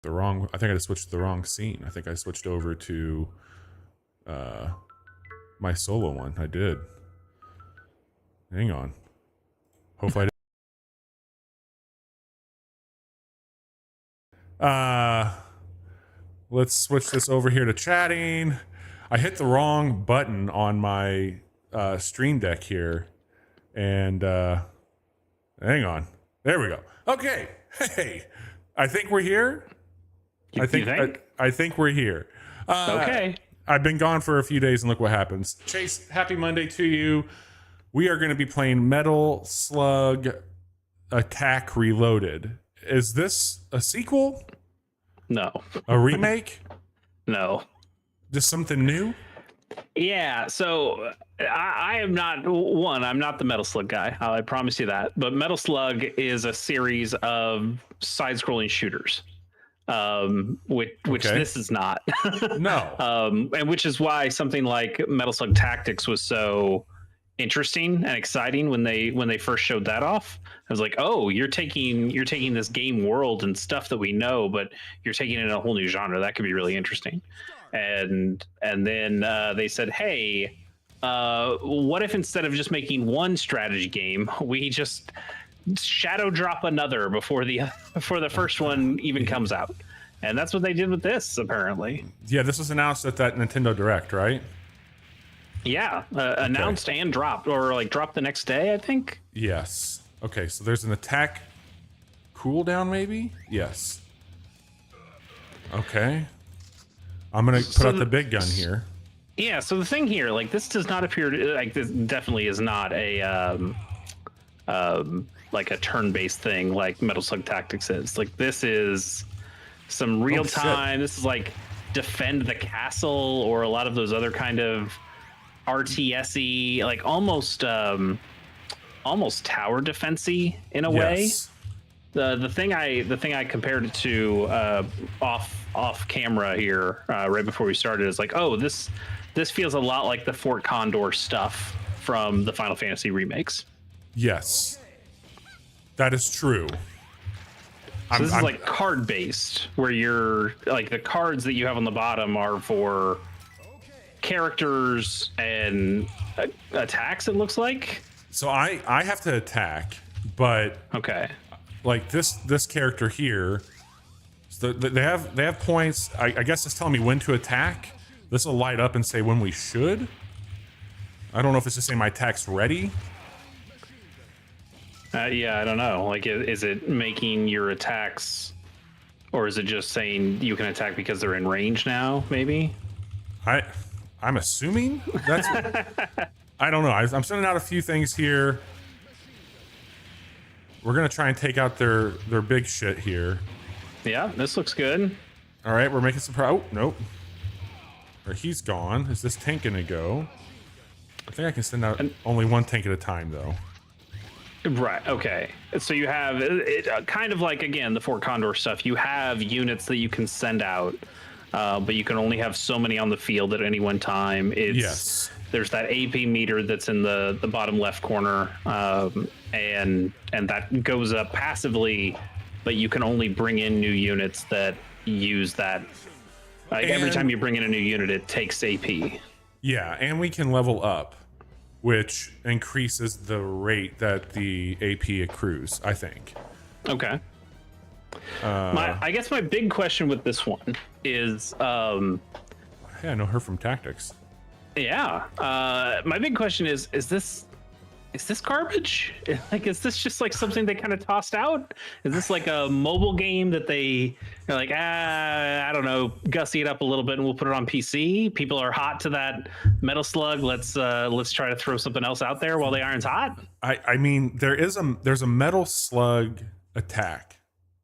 I think I just switched to the wrong scene. I think I switched over to my solo one. I did. Hang on. Hopefully let's switch this over here to chatting. I hit the wrong button on my Stream Deck here. And hang on. There we go. Okay. Hey, I think we're here. I think we're here. Okay. I've been gone for a few days and look what happens. Chase, happy Monday to you. We are going to be playing Metal Slug Attack Reloaded. Is this a sequel? No. A remake? No. Just something new? Yeah, so I am not I'm not the Metal Slug guy. I promise you that. But Metal Slug is a series of side-scrolling shooters, which this is not. No. And which is why something like Metal Slug Tactics was so interesting and exciting when they first showed that off. I was like, oh, you're taking this game world and stuff that we know, but you're taking it in a whole new genre. That could be really interesting. And then they said, hey, what if instead of just making one strategy game, we just shadow drop another before the first one even comes out? And that's what they did with this, apparently. Yeah, this was announced at that Nintendo Direct, right? Yeah, announced and dropped, or like dropped the next day, I think. Yes. Okay, so there's an attack cooldown, maybe? Yes. Okay. I'm gonna put out the big gun here. Yeah, so the thing here, like, this does not appear to, like, this definitely is not a like a turn-based thing like Metal Slug Tactics is. Like, this is some real time. This is like defend the castle, or a lot of those other kind of RTS-y, like almost tower defense-y in a way. The thing I compared it to off camera here right before we started is like, oh, this feels a lot like the Fort Condor stuff from the Final Fantasy remakes. Yes, that is true. So this is like card based, where you're like, the cards that you have on the bottom are for characters and attacks, it looks like. So I have to attack, but okay, like this character here, so they have points. I guess it's telling me when to attack. This will light up and say when we should. I don't know if it's just saying my attack's ready. Yeah, I don't know. Like, is it making your attacks, or is it just saying you can attack because they're in range now? Maybe. I'm assuming that's. I don't know. I'm sending out a few things here. We're gonna try and take out their big shit here. Yeah, this looks good. All right, we're making some oh, nope. Or he's gone. Is this tank gonna go? I think I can send out only one tank at a time, though. Right. Okay. So you have kind of like, again, the Fort Condor stuff. You have units that you can send out, but you can only have so many on the field at any one time. Yes. There's that AP meter that's in the bottom left corner, and that goes up passively, but you can only bring in new units that use that. Like, every time you bring in a new unit, it takes AP. Yeah, and we can level up, which increases the rate that the AP accrues, I think. Okay. I guess my big question with this one is... hey, I know her from Tactics. Yeah. My big question is this garbage? Like, is this just like something they kind of tossed out? Is this like a mobile game that they're like, I don't know, gussy it up a little bit and we'll put it on PC? People are hot to that Metal Slug. Let's try to throw something else out there while the iron's hot. I mean, there's a Metal Slug Attack.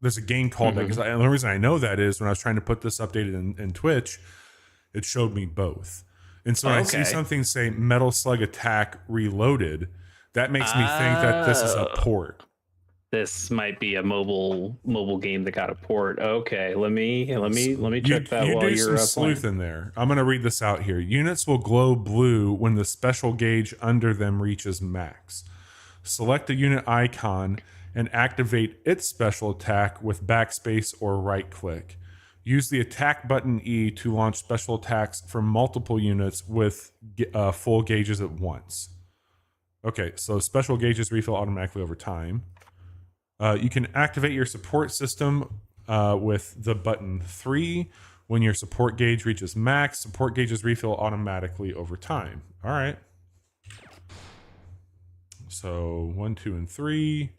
There's a game called that, because the only reason I know that is when I was trying to put this updated in Twitch, it showed me both. And so when I see something say Metal Slug Attack Reloaded, that makes me think that this is a port. This might be a mobile game that got a port. Okay, let me check that while you're do some sleuth in there. I'm going to read this out here. Units will glow blue when the special gauge under them reaches max. select a unit icon, and activate its special attack with backspace or right click. Use the attack button E to launch special attacks for multiple units with full gauges at once. Okay, so special gauges refill automatically over time. You can activate your support system with the button 3. When your support gauge reaches max, support gauges refill automatically over time. All right. So 1, 2, and 3.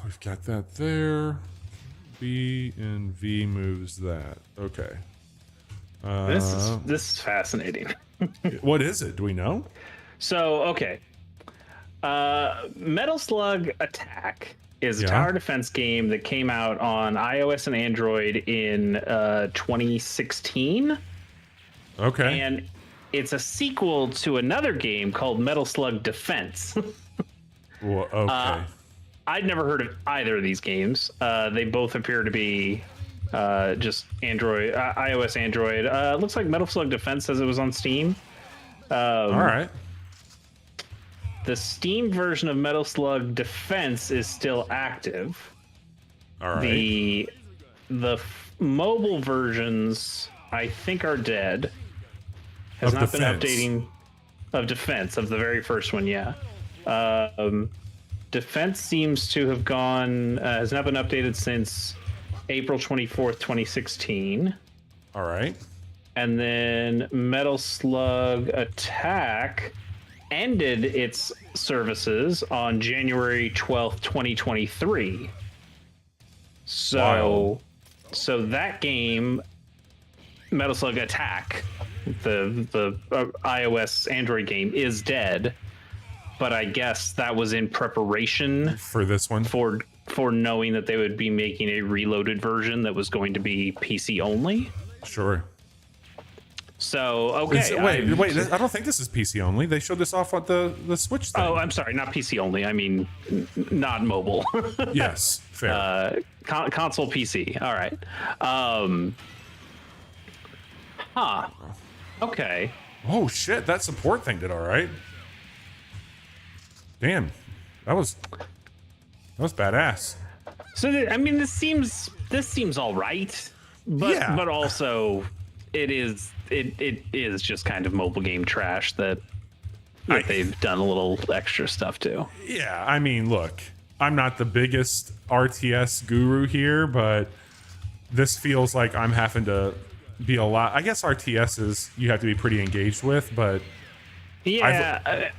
We've got that there. B and V moves that. Okay. This is fascinating. What is it? Do we know? So, okay. Metal Slug Attack is a tower defense game that came out on iOS and Android in 2016. Okay. And it's a sequel to another game called Metal Slug Defense. Well, okay. I'd never heard of either of these games. They both appear to be just Android, iOS, Android. Looks like Metal Slug Defense says it was on Steam. All right. The Steam version of Metal Slug Defense is still active. All right. The mobile versions, I think, are dead. Has not been updating of Defense, of the very first one. Yeah. Defense seems to have gone, has not been updated since April 24th, 2016. All right. And then Metal Slug Attack ended its services on January 12th, 2023. So that game, Metal Slug Attack, the iOS Android game, is dead. But I guess that was in preparation for this one, for knowing that they would be making a reloaded version that was going to be PC only. Sure. So, okay. Wait. I don't think this is PC only. They showed this off at the Switch thing. Oh, I'm sorry. Not PC only. I mean, not mobile. Yes. Fair. Console PC. All right. Okay. Oh, shit. That support thing did all right. Damn. That was badass. So, I mean, this seems all right. But also, it is just kind of mobile game trash that they've done a little extra stuff to. Yeah, I mean, look, I'm not the biggest RTS guru here, but this feels like I'm having to be a lot. I guess RTSs you have to be pretty engaged with, but yeah.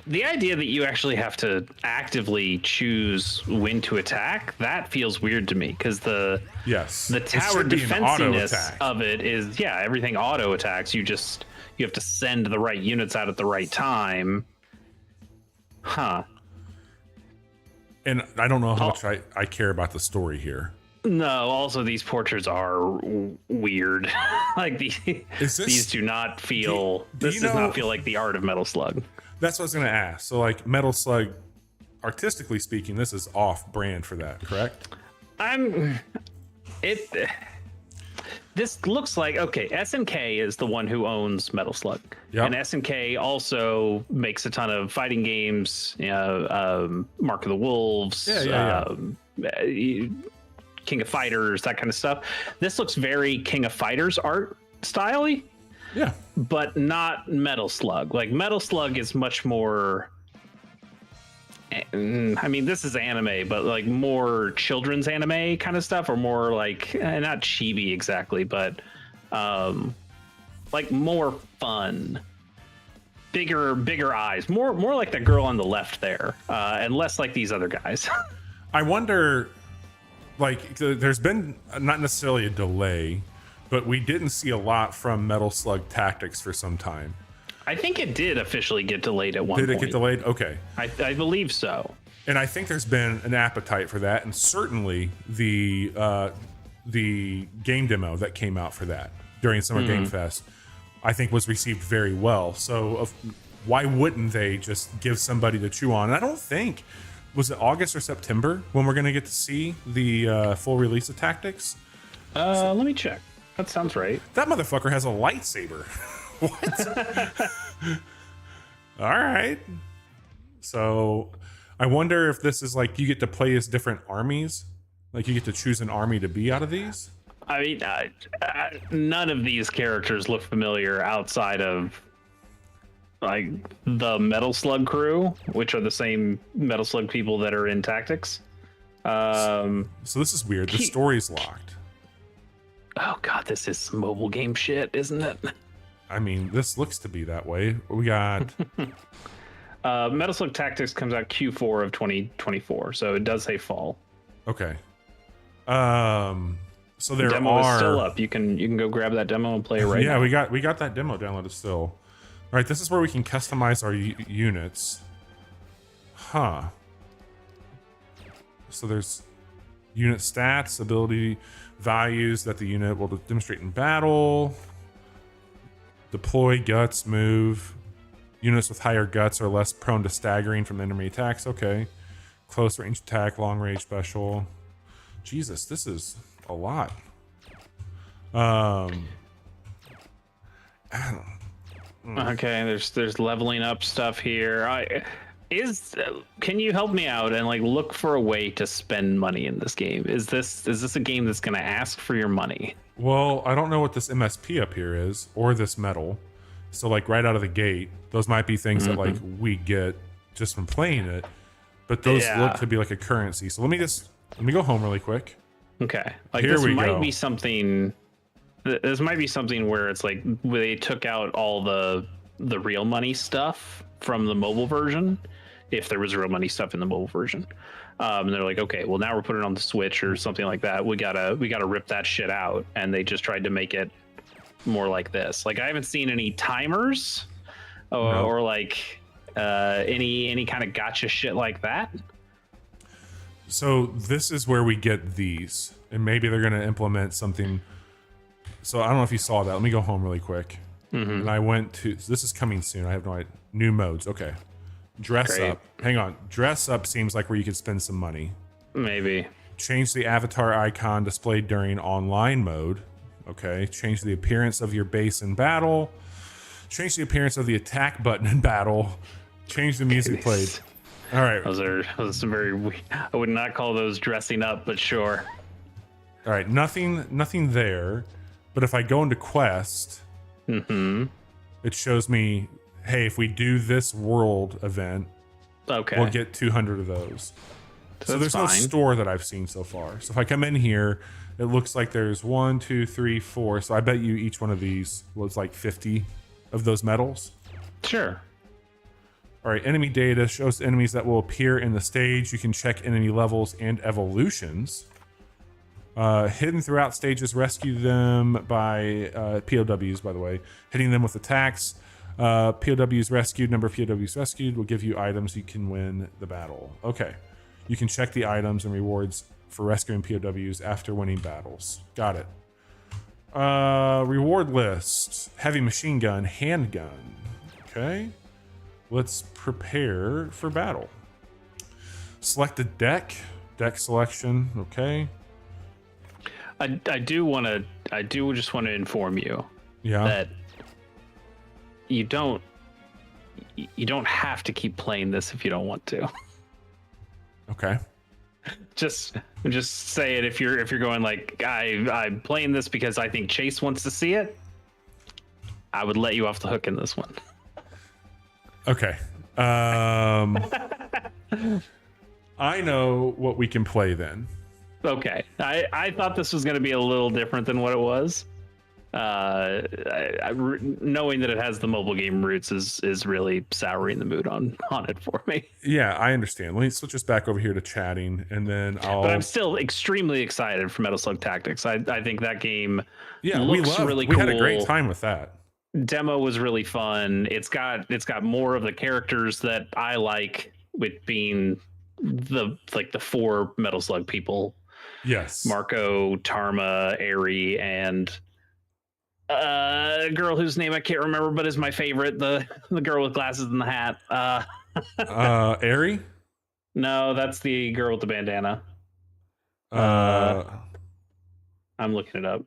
The idea that you actually have to actively choose when to attack, that feels weird to me, because the tower defensiness of it is, everything auto attacks. You have to send the right units out at the right time. And I don't know how much I care about the story here. No, also these portraits are weird. Like these do not feel. This does not feel like the art of Metal Slug. That's what I was going to ask. So, like, Metal Slug, artistically speaking, this is off-brand for that, correct? This looks like, okay, SNK is the one who owns Metal Slug. Yep. And SNK also makes a ton of fighting games, Mark of the Wolves, King of Fighters, that kind of stuff. This looks very King of Fighters art style-y. Yeah. But not Metal Slug. Like, Metal Slug is much more, I mean, this is anime, but like more children's anime kind of stuff, or more like, not chibi exactly, but like more fun. Bigger eyes. More like the girl on the left there, and less like these other guys. I wonder, like, there's been not necessarily a delay, but we didn't see a lot from Metal Slug Tactics for some time. I think it did officially get delayed at one point. Did it get delayed? Okay. I believe so. And I think there's been an appetite for that, and certainly the game demo that came out for that during Summer Game Fest, I think was received very well. So why wouldn't they just give somebody to chew on? And I don't think, was it August or September when we're going to get to see the full release of Tactics? Let me check. That sounds right. That motherfucker has a lightsaber. What? All right. So I wonder if this is like you get to play as different armies. Like you get to choose an army to be out of these. I mean, none of these characters look familiar outside of like the Metal Slug crew, which are the same Metal Slug people that are in Tactics. So this is weird. The story's locked. Oh god, this is some mobile game shit, isn't it? I mean, this looks to be that way. We got Metal Slug Tactics comes out Q4 of 2024, so it does say fall. okay. So there Demo are is still up. You can go grab that demo and play it right yeah, now. we got that demo downloaded still. All right, this is where we can customize our units. Huh. So there's unit stats, ability values that the unit will demonstrate in battle. Deploy, guts, move. Units with higher guts are less prone to staggering from enemy attacks. Okay. Close range attack, long range special. Jesus, this is a lot. I don't. Okay, there's leveling up stuff here. Can you help me out and like look for a way to spend money in this game? Is this a game that's going to ask for your money? Well, I don't know what this MSP up here is or this metal. So like right out of the gate, those might be things that like we get just from playing it, but those look to be like a currency. So let me go home really quick. Okay. Like Here this we might go. be something this might be something where it's like where they took out all the real money stuff from the mobile version, if there was real money stuff in the mobile version. And they're like, okay, well now we're putting it on the Switch or something like that. We gotta rip that shit out, and they just tried to make it more like this. Like I haven't seen any timers or like any kind of gotcha shit like that. So this is where we get these, and maybe they're going to implement something. So I don't know if you saw that. Let me go home really quick. And I went to, this is coming soon. I have no idea. New modes. Okay. Dress Great. up. Hang on. Dress up seems like where you could spend some money. Maybe. Change the avatar icon displayed during online mode. Okay. Change the appearance of your base in battle. Change the appearance of the attack button in battle. Change the music played. All right. Those are some very. I would not call those dressing up, but sure. All right. Nothing there. But if I go into quest, it shows me, hey, if we do this world event, Okay. we'll get 200 of those. So there's that's no fine. store that I've seen so far. So if I come in here, it looks like there's 1, 2, 3, 4. So I bet you each one of these was like 50 of those medals. Sure. All right, enemy data shows enemies that will appear in the stage. You can check enemy levels and evolutions. Hidden throughout stages, rescue them by POWs, by the way. Hitting them with attacks. POWs rescued, number of POWs rescued will give you items you can win the battle. Okay. You can check the items and rewards for rescuing POWs after winning battles. Got it. Reward list. Heavy machine gun, handgun. Okay. Let's prepare for battle. Select a deck. Deck selection. Okay. I do just want to inform you Yeah. that you don't have to keep playing this if you don't want to. Okay. Just say it if you're going like I'm playing this because I think Chase wants to see it. I would let you off the hook in this one. Okay. I know what we can play then. Okay, I thought this was going to be a little different than what it was. Knowing that it has the mobile game roots is really souring the mood on it for me. Yeah, I understand. Let me switch us back over here to chatting, and then I'll. But I'm still extremely excited for Metal Slug Tactics. I think that game looks really we cool. had a great time with that. Demo was really fun. It's got more of the characters that I like, with being the 4 Metal Slug people. Yes. Marco, Tarma, Aerie, and a girl whose name I can't remember, but is my favorite. The girl with glasses and the hat. Airy? No, that's the girl with the bandana. I'm looking it up.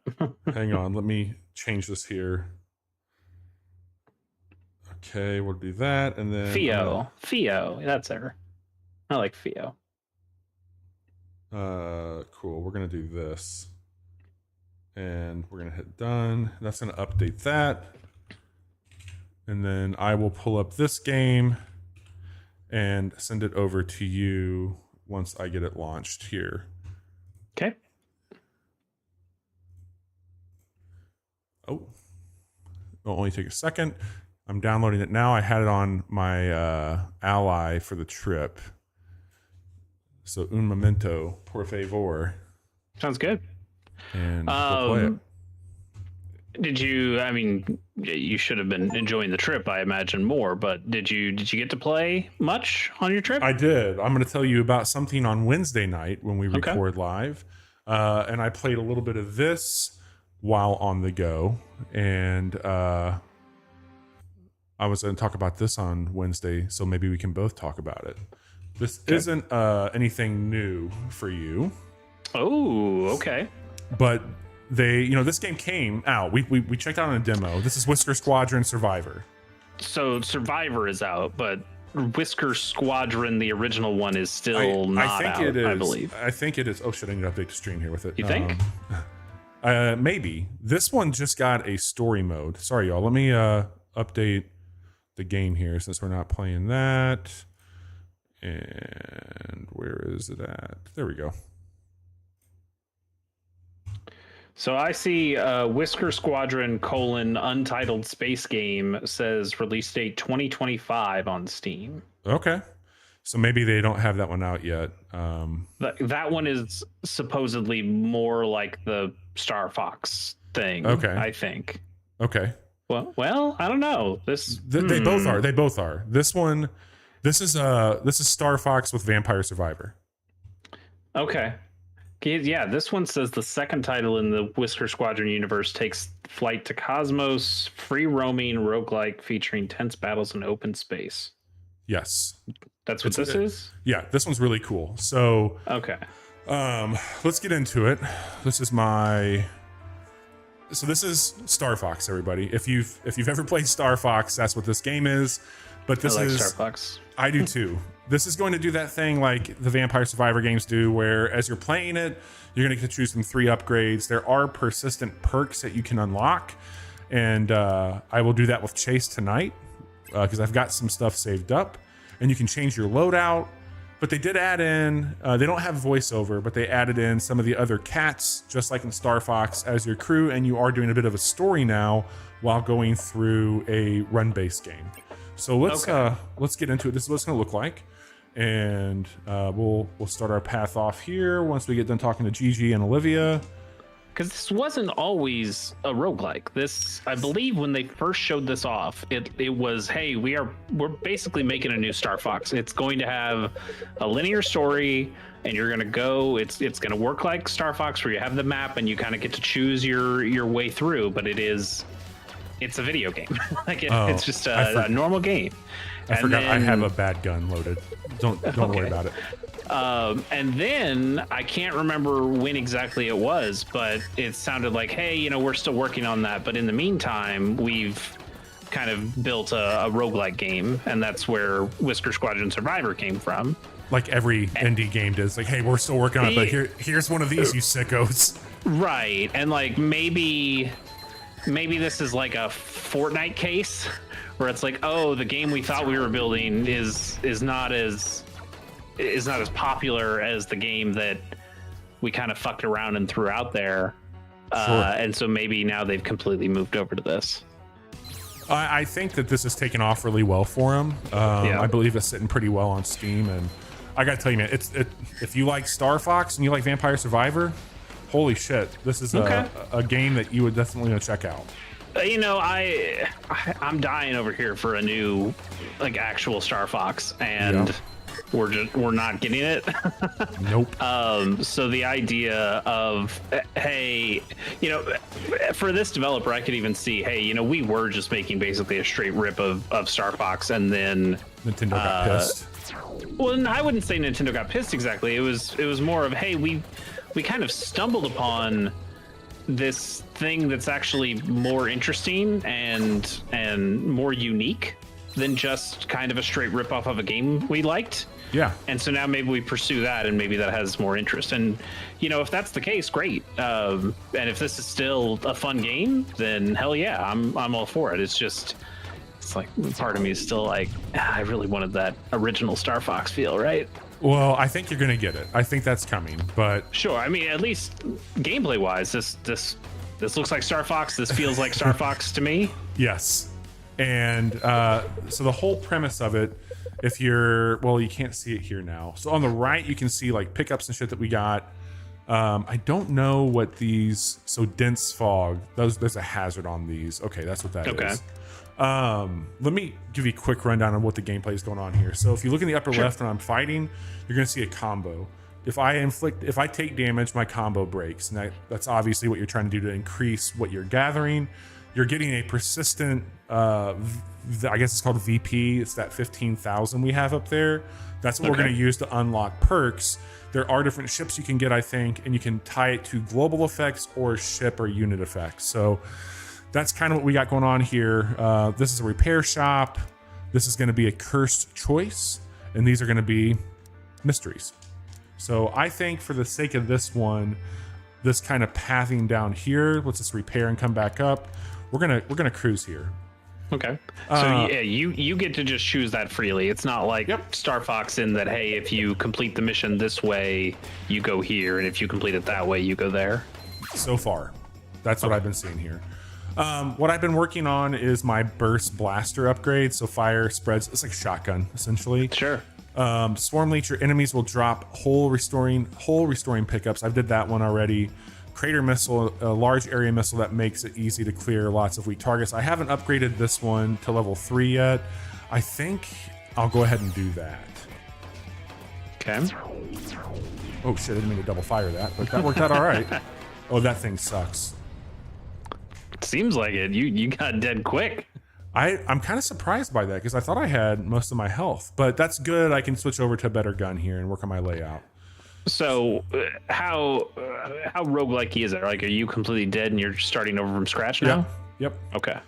Hang on, let me change this here. Okay, we'll do that, and then Fio, that's her. I like Fio. Cool. We're gonna do this, and we're gonna hit done. That's gonna update that, and then I will pull up this game and send it over to you once I get it launched here. Okay. Oh, it'll only take a second. I'm downloading it now. I had it on my ally for the trip. So un momento, por favor. Sounds good. And we'll play it. Did you? I mean, you should have been enjoying the trip, I imagine, more. But did you get to play much on your trip? I did. I'm going to tell you about something on Wednesday night when we record live, and I played a little bit of this while on the go, and I was going to talk about this on Wednesday, so maybe we can both talk about it. This isn't anything new for you. Oh, okay. But this game came out. We checked out on a demo. This is Whisker Squadron Survivor. So Survivor is out, but Whisker Squadron, the original one, is still not out, it is. I believe. I think it is. Oh shit, I need to update the stream here with it. You think? Maybe. This one just got a story mode. Sorry, y'all. Let me update the game here since we're not playing that. And where is it at? There we go. So I see Whisker Squadron : Untitled Space Game says release date 2025 on Steam. Okay. So maybe they don't have that one out yet. That one is supposedly more like the Star Fox thing. Okay. I think. Okay. Well, I don't know. They both are. They both are. This is Star Fox with Vampire Survivor. Okay. Yeah, this one says the second title in the Whisker Squadron universe takes flight to Cosmos, free roaming roguelike featuring tense battles in open space. Yes. That's what this is? Yeah, this one's really cool. So okay. Let's get into it. This is Star Fox, everybody. If you've ever played Star Fox, that's what this game is. But this is Star Fox. I do too. This is going to do that thing like the Vampire Survivor games do, where as you're playing it, you're going to get to choose from 3 upgrades. There are persistent perks that you can unlock, and I will do that with Chase tonight because I've got some stuff saved up, and you can change your loadout. But they did add in, they don't have voiceover, but they added in some of the other cats, just like in Star Fox, as your crew, and you are doing a bit of a story now while going through a run-based game. So let's get into it. This is what it's going to look like, and we'll start our path off here once we get done talking to Gigi and Olivia. Because this wasn't always a roguelike. This, I believe, when they first showed this off, it was, hey, we're basically making a new Star Fox. It's going to have a linear story, and you're going to go. It's going to work like Star Fox, where you have the map and you kind of get to choose your way through. But it's a video game. It's just a normal game. I forgot I have a bad gun loaded. Don't worry about it. And then I can't remember when exactly it was, but it sounded like, hey, we're still working on that. But in the meantime, we've kind of built a roguelike game, and that's where Whisker Squadron Survivor came from. Like every indie game does. Like, hey, we're still working on it, but here's one of these, you sickos. Right. And like maybe this is like a Fortnite case where it's like, oh, the game we thought we were building is not as popular as the game that we kind of fucked around and threw out there. Sure. And so maybe now they've completely moved over to this. I think that this has taken off really well for them. I believe it's sitting pretty well on Steam, and I gotta tell you, man, if you like Star Fox and you like Vampire Survivor, holy shit, this is a game that you would definitely want to check out. I'm dying over here for a new, like, actual Star Fox, and we're not getting it. Nope. So the idea of, hey, for this developer, I could even see, hey, we were just making basically a straight rip of Star Fox, and then Nintendo got pissed. Well, I wouldn't say Nintendo got pissed exactly. It was more of, hey, we kind of stumbled upon this thing that's actually more interesting and more unique than just kind of a straight ripoff of a game we liked. Yeah. And so now maybe we pursue that, and maybe that has more interest. And, you know, if that's the case, great. And if this is still a fun game, then hell yeah, I'm all for it. It's just, it's like part of me is still like, I really wanted that original Star Fox feel, right? Well, I think you're going to get it. I think that's coming, but Sure. I mean, at least gameplay wise, this looks like Star Fox. This feels like Star Fox to me. yes. And so the whole premise of it, if you're, well, you can't see it here now. So on the right, you can see like pickups and shit that we got. I don't know what these, so dense fog, there's a hazard on these. Okay, that's what that is. Let me give you a quick rundown on what the gameplay is going on here. So if you look in the upper left when I'm fighting, you're going to see a combo. If I take damage, my combo breaks. And that's obviously what you're trying to do to increase what you're gathering. You're getting a persistent, I guess it's called VP. It's that 15,000 we have up there. That's what we're going to use to unlock perks. There are different ships you can get, I think, and you can tie it to global effects or ship or unit effects. So that's kind of what we got going on here. This is a repair shop. This is going to be a cursed choice, and these are going to be mysteries. So I think for the sake of this one, this kind of pathing down here, let's just repair and come back up. We're gonna cruise here. Okay. So yeah, you get to just choose that freely. It's not like Star Fox in that, hey, if you complete the mission this way, you go here, and if you complete it that way, you go there. So far, that's what I've been seeing here. What I've been working on is my burst blaster upgrade. So fire spreads. It's like a shotgun, essentially. Sure. Swarm leecher enemies will drop hull restoring pickups. I did that one already. Crater missile, a large area missile that makes it easy to clear lots of weak targets. I haven't upgraded this one to level 3 yet. I think I'll go ahead and do that. Okay. Oh shit, I didn't mean to double fire that, but that worked out all right. Oh, that thing sucks. Seems like it. You got dead quick. I'm kind of surprised by that because I thought I had most of my health, but that's good. I can switch over to a better gun here and work on my layout. So how roguelike is it? Like, are you completely dead and you're starting over from scratch now? Yep. Okay.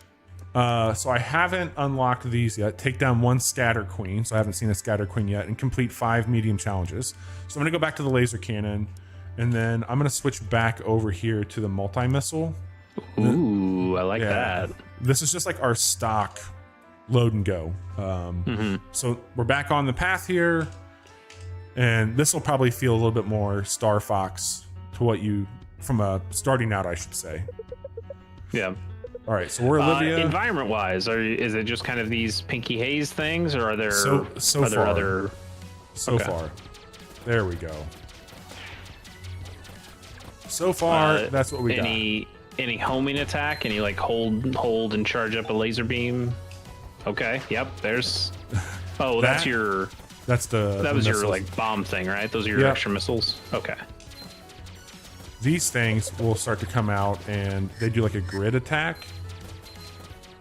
So I haven't unlocked these yet. Take down 1 scatter queen. So I haven't seen a scatter queen yet, and complete 5 medium challenges. So I'm going to go back to the laser cannon, and then I'm going to switch back over here to the multi-missile. Ooh, I like that. This is just like our stock load and go. So we're back on the path here, and this will probably feel a little bit more Star Fox to what you, from a starting out, I should say. Yeah. All right, so we're Olivia. Environment wise, is it just kind of these pinky haze things, or are there so are there far other? So far, there we go. So far, that's what we got. Any homing attack? Any like hold and charge up a laser beam? Okay. Yep. There's. Oh, that was your like bomb thing, right? Those are your extra missiles. Okay. These things will start to come out, and they do like a grid attack.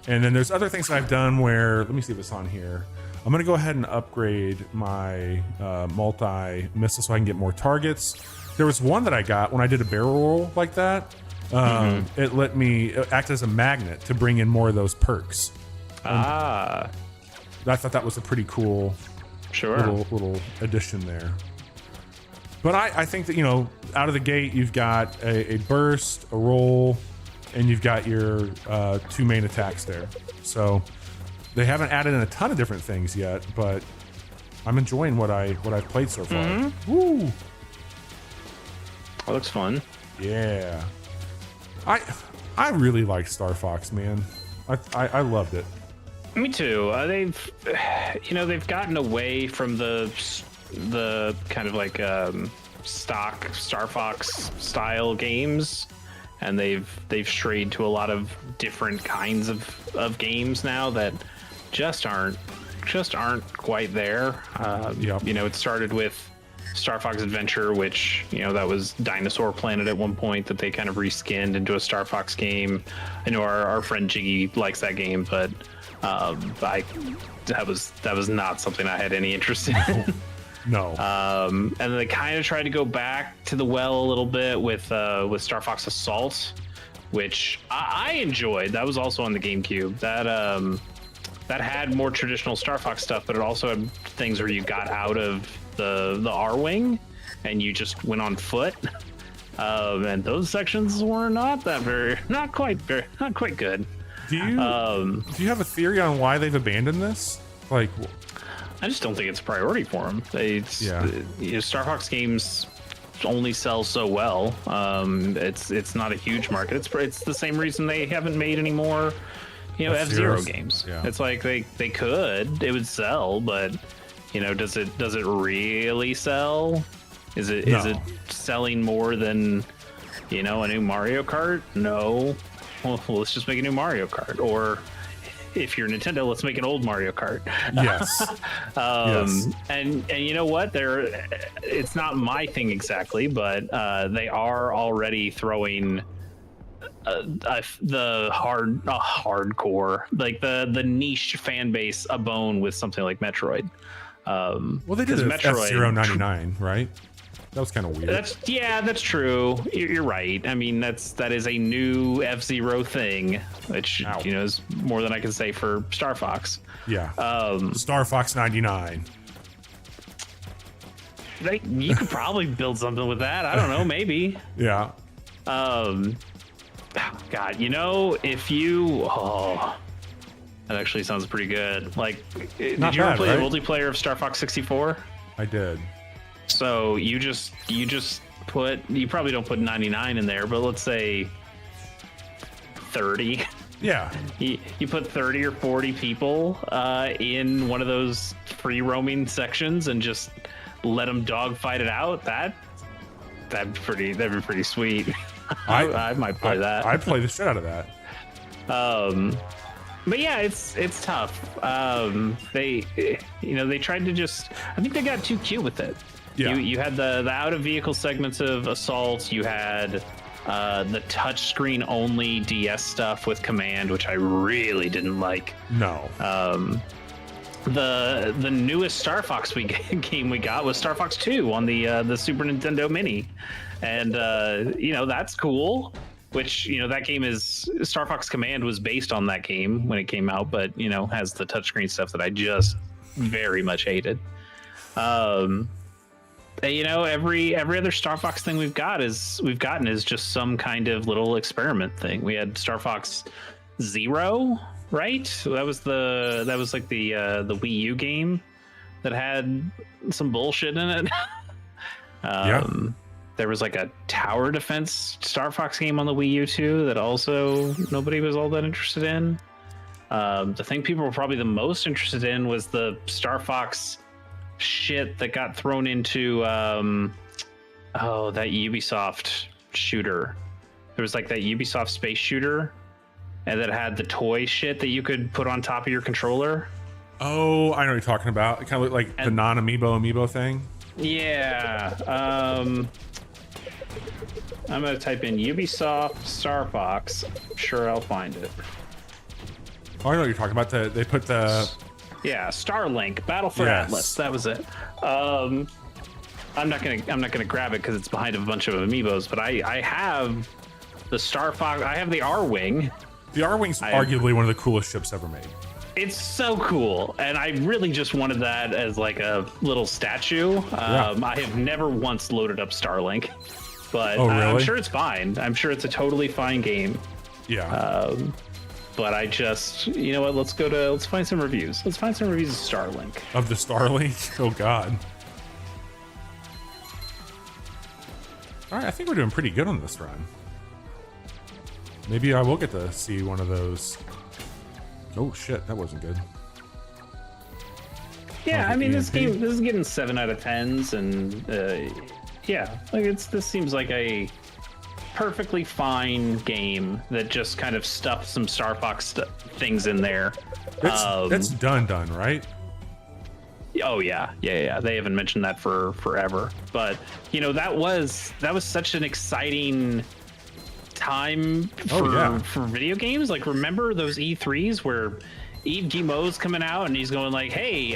And then there's other things that I've done where, let me see if it's on here. I'm going to go ahead and upgrade my multi-missile so I can get more targets. There was one that I got when I did a barrel roll like that. It let me act as a magnet to bring in more of those perks. I thought that was a pretty cool little addition there. But I think that, out of the gate, you've got a burst, a roll, and you've got your 2 main attacks there. So they haven't added in a ton of different things yet, but I'm enjoying what I've played so far. Woo! That looks fun. Yeah. I really like Star Fox, man. I loved it. Me too. They've gotten away from the kind of like stock Star Fox style games, and they've strayed to a lot of different kinds of games now that just aren't quite there. It started with Star Fox Adventure, which that was Dinosaur Planet at one point that they kind of reskinned into a Star Fox game. I know our friend Jiggy likes that game, but that was not something I had any interest in. No. And then they kind of tried to go back to the well a little bit with Star Fox Assault, which I enjoyed. That was also on the GameCube. That that had more traditional Star Fox stuff, but it also had things where you got out of the R wing and you just went on foot. And those sections were not quite good. Do you have a theory on why they've abandoned this? Like, I just don't think it's a priority for them. Star Fox games only sell so well. It's not a huge market. It's the same reason they haven't made any more, F-Zero games. Yeah. It's like it would sell, but does it really sell? Is it selling more than a new Mario Kart? No. Well, let's just make a new Mario Kart. Or if you're Nintendo, let's make an old Mario Kart. Yes. Yes. And you know what? It's not my thing exactly, but they are already throwing the hardcore, like the niche fan base a bone with something like Metroid. Well, they did F-Zero 99, right? That was kind of weird. That's true. You're right. I mean, that is a new F-Zero thing, which is more than I can say for Star Fox. Yeah. Star Fox 99. You could probably build something with that. I don't know, maybe. Yeah. God, if you that actually sounds pretty good. Like, did you ever play the multiplayer of Star Fox 64? I did. So you probably don't put 99 in there, but let's say 30. Yeah. You put 30 or 40 people in one of those free roaming sections and just let them dogfight it out. That'd be pretty sweet. I might play that. I'd play the shit out of that. But yeah, it's tough. They tried to I think they got too cute with it. Yeah. You had the out of vehicle segments of Assault. You had the touchscreen only DS stuff with Command, which I really didn't like. No. The newest Star Fox game we got was Star Fox 2 on the Super Nintendo Mini, and that's cool. Which that game is Star Fox Command was based on that game when it came out, but has the touchscreen stuff that I just very much hated. Every other Star Fox thing we've gotten is just some kind of little experiment thing. We had Star Fox Zero, right? That was like the Wii U game that had some bullshit in it. Yeah. There was like a tower defense Star Fox game on the Wii U too that also nobody was all that interested in. The thing people were probably the most interested in was the Star Fox shit that got thrown into that Ubisoft shooter. There was like that Ubisoft space shooter, and that had the toy shit that you could put on top of your controller. Oh, I know what you're talking about. It kind of looked like the non-amiibo thing. Yeah. I'm gonna type in Ubisoft Star Fox. I'm sure I'll find it. Oh, I know what you're talking about. They put the Starlink Battle for Atlas. That was it. I'm not gonna grab it because it's behind a bunch of amiibos. But I have the Star Fox. I have the R-Wing. The R-Wing's arguably one of the coolest ships ever made. It's so cool, and I really just wanted that as like a little statue. I have never once loaded up Starlink, but really? I'm sure it's fine. I'm sure it's a totally fine game. Yeah. But I just, what? Let's find some reviews. Let's find some reviews of Starlink. Of the Starlink? Oh God. All right, I think we're doing pretty good on this run. Maybe I will get to see one of those. Oh shit, that wasn't good. Yeah, I mean this is getting 7 out of 10s, and this seems like a perfectly fine game that just kind of stuffed some Star Fox things in there. It's done, right? Oh yeah. They haven't mentioned that for forever, but that was such an exciting time for video games. Like, remember those E3s where Yves Guillemot's coming out and he's going like, "Hey,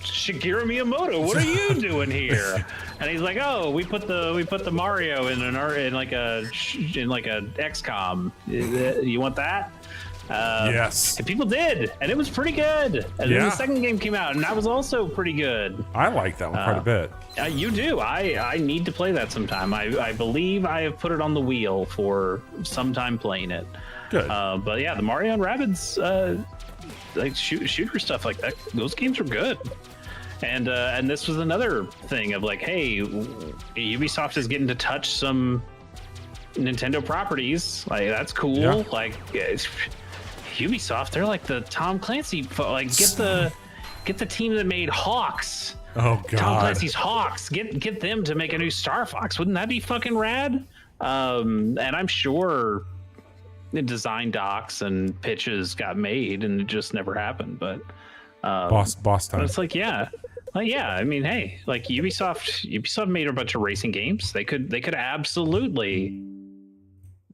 Shigeru Miyamoto, what are you doing here?" And he's like, "Oh, we put the Mario in like a XCOM. You want that?" Yes. And people did, and it was pretty good. And then the second game came out, and that was also pretty good. I like that one quite a bit. You do. I need to play that sometime. I believe I have put it on the wheel for some time playing it. Good. But yeah, the Mario and Rabbids like shooter stuff like that, those games are good. And this was another thing of like, hey, Ubisoft is getting to touch some Nintendo properties. Like, that's cool. Yeah. Like, Ubisoft, they're like the Tom Clancy. Like, get the team that made Hawks. Oh God. Tom Clancy's Hawks. Get them to make a new Star Fox. Wouldn't that be fucking rad? And I'm sure the design docs and pitches got made, and it just never happened. But boss time. but it's like, yeah. Like, yeah, I mean, hey, like Ubisoft made a bunch of racing games. They could absolutely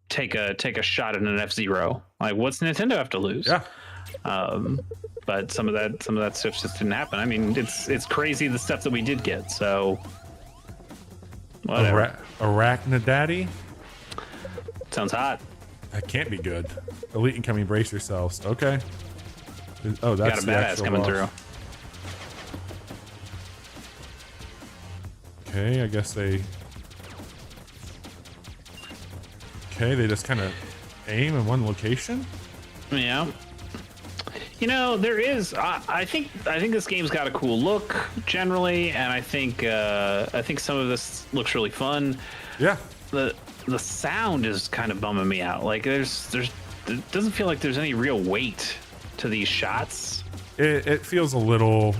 take a shot at an F-Zero. Like, what's Nintendo have to lose? Yeah. But some of that stuff just didn't happen. I mean, it's crazy the stuff that we did get. So whatever. Arachnidaddy? Sounds hot. That can't be good. Elite incoming, brace yourselves. Okay. Oh, that's Got a badass coming through. Okay, I guess they just kind of aim in one location. Yeah. You know, there is. I think this game's got a cool look generally, and I think some of this looks really fun. Yeah. The sound is kind of bumming me out. Like, it doesn't feel like there's any real weight to these shots. It feels a little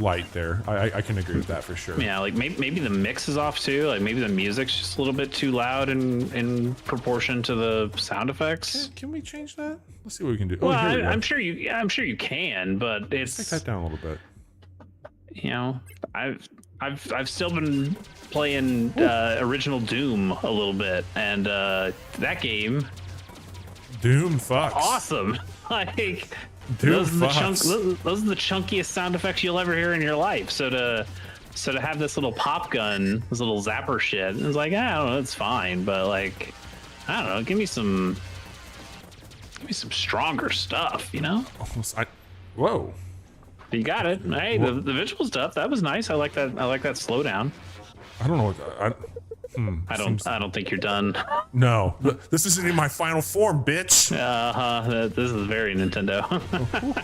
light there. I can agree with that for sure. Yeah, like maybe the mix is off too. Like, maybe the music's just a little bit too loud in proportion to the sound effects. Can we change that? Let's see what we can do. Well, here we go. I'm sure you can, but it's Take that down a little bit. You know, I've still been playing original Doom a little bit, and that game, Doom fucks. awesome. Like, Doom those are the chunkiest sound effects you'll ever hear in your life. So to have this little pop gun, this little zapper shit, it's like, I don't know, it's fine, but like, I don't know, give me some stronger stuff, you know? Whoa. You got it. Hey, the visual stuff, that was nice. I like that slowdown. I don't know what I don't think you're done. No, this isn't in my final form, bitch. This is very Nintendo.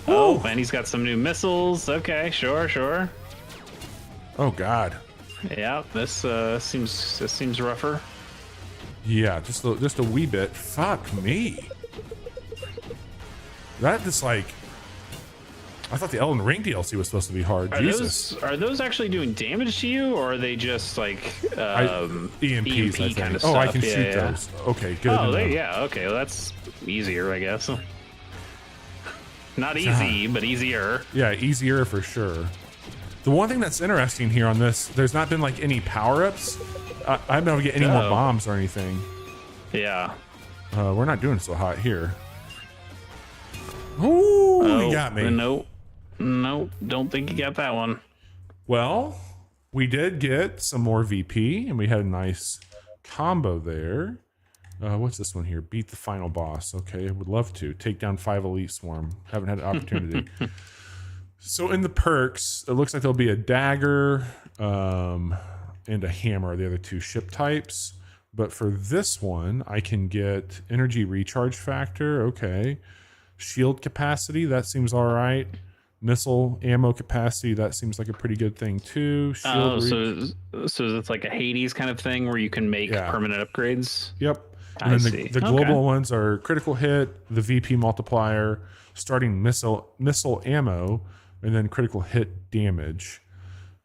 Oh, and he's got some new missiles. Okay, sure. Oh God. Yeah, this seems rougher. Yeah, just a wee bit. Fuck me. That is like. I thought the Elden Ring DLC was supposed to be hard. Jesus. Are those actually doing damage to you, or are they just like EMPs? EMP kind of stuff? stuff? I can shoot those. Okay, good. Oh, okay. Well, that's easier, I guess. Not easy, but easier. Yeah, easier for sure. The one thing that's interesting here on this, there's not been like any power-ups. I haven't been able to get any more bombs or anything. Yeah. We're not doing so hot here. Ooh, you got me. Nope, don't think you got that one. Well, we did get some more VP, and we had a nice combo there. What's this one here? Beat the final boss. Okay, I would love to. Take down 5 Elite Swarm. Haven't had an opportunity. So in the perks, it looks like there'll be a dagger and a hammer, the other 2 ship types. But for this one, I can get energy recharge factor. Okay. Shield capacity, that seems all right. Missile ammo capacity, that seems like a pretty good thing too. So it's like a Hades kind of thing where you can make permanent upgrades. Yep. And then the global ones are critical hit, the VP multiplier, starting missile ammo, and then critical hit damage.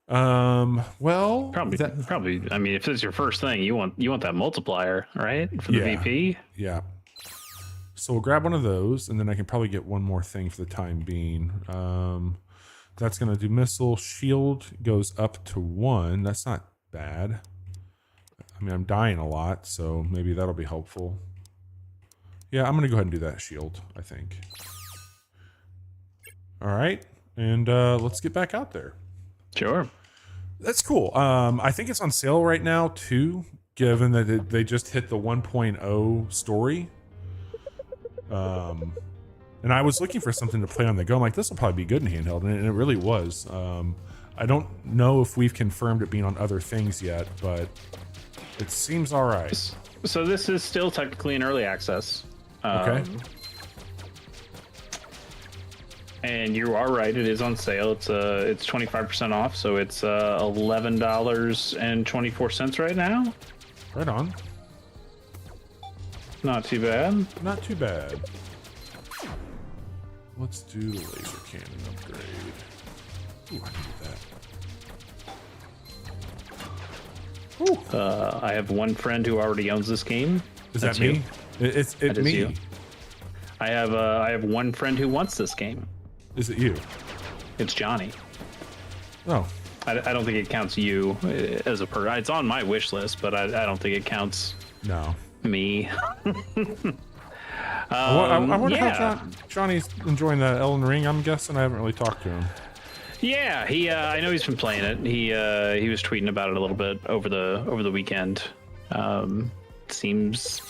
Well, probably. I mean, if it's your first thing, you want that multiplier, right, for the VP? Yeah. So we'll grab one of those, and then I can probably get one more thing for the time being. That's going to do missile. Shield goes up to 1. That's not bad. I mean, I'm dying a lot, so maybe that'll be helpful. Yeah, I'm going to go ahead and do that shield, I think. All right, and let's get back out there. Sure. That's cool. I think it's on sale right now, too, given that they just hit the 1.0 story. And I was looking for something to play on the go. I'm like, this will probably be good in handheld, and it really was. I don't know if we've confirmed it being on other things yet, but it seems all right. So this is still technically in early access. Okay. And you are right; it is on sale. It's 25% off, so it's $11.24 right now. Right on. Not too bad. Not too bad. Let's do the laser cannon upgrade. Ooh, I need that. I have one friend who already owns this game. Is that me? It's me. You. I have one friend who wants this game. Is it you? It's Johnny. Oh. I don't think it counts you as a person. It's on my wish list, but I don't think it counts. No. Me. I wonder how Johnny's enjoying the Elden Ring. I'm guessing I haven't really talked to him. Yeah, he. I know he's been playing it. He was tweeting about it a little bit over the weekend. Seems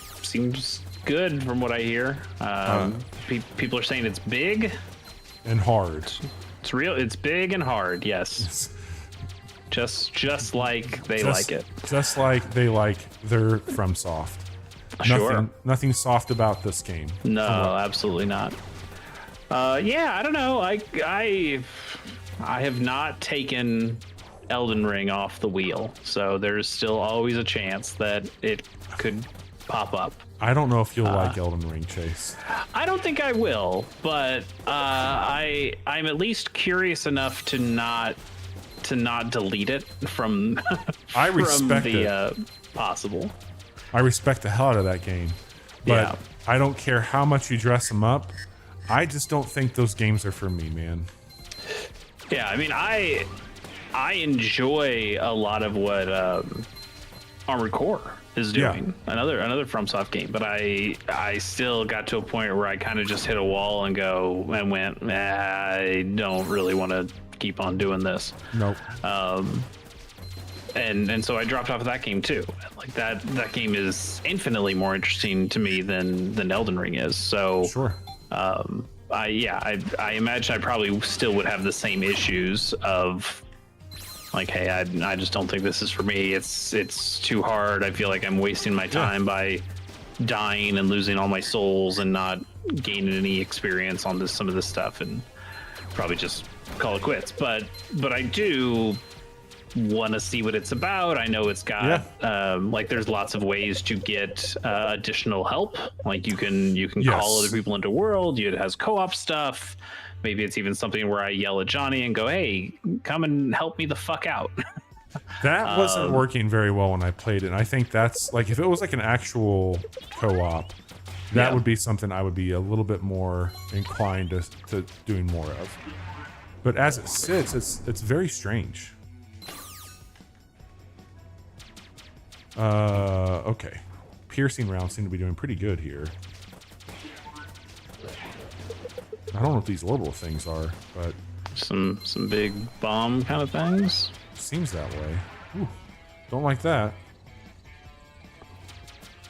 good from what I hear. People are saying it's big and hard. It's real. It's big and hard. Yes. Just like they like it. Just like they like their FromSoft. Sure. Nothing soft about this game. No, absolutely not. Yeah, I don't know. I have not taken Elden Ring off the wheel, so there's still always a chance that it could pop up. I don't know if you'll like Elden Ring, Chase. I don't think I will, but I'm at least curious enough to not delete it from I respect the possible. I respect the hell out of that game, but I don't care how much you dress them up. I just don't think those games are for me, man. Yeah, I mean, I enjoy a lot of what Armored Core is doing. Yeah. Another FromSoft game, but I still got to a point where I kind of just hit a wall and went, I don't really want to keep on doing this. Nope. And so I dropped off of that game too. Like that game is infinitely more interesting to me than Elden Ring is. So sure. I imagine I probably still would have the same issues of like, hey, I just don't think this is for me. It's too hard. I feel like I'm wasting my time by dying and losing all my souls and not gaining any experience on some of this stuff, and probably just call it quits. But I do want to see what it's about. I know it's got like there's lots of ways to get additional help. Like you can call other people into world. It has co-op stuff. Maybe it's even something where I yell at Johnny and go, hey, come and help me the fuck out. That wasn't working very well when I played it. And I think that's like, if it was like an actual co-op, that would be something I would be a little bit more inclined to doing more of. But as it sits, it's very strange. Okay. Piercing rounds seem to be doing pretty good here. I don't know what these orbital things are, but some big bomb kind of things. Seems that way. Ooh, don't like that.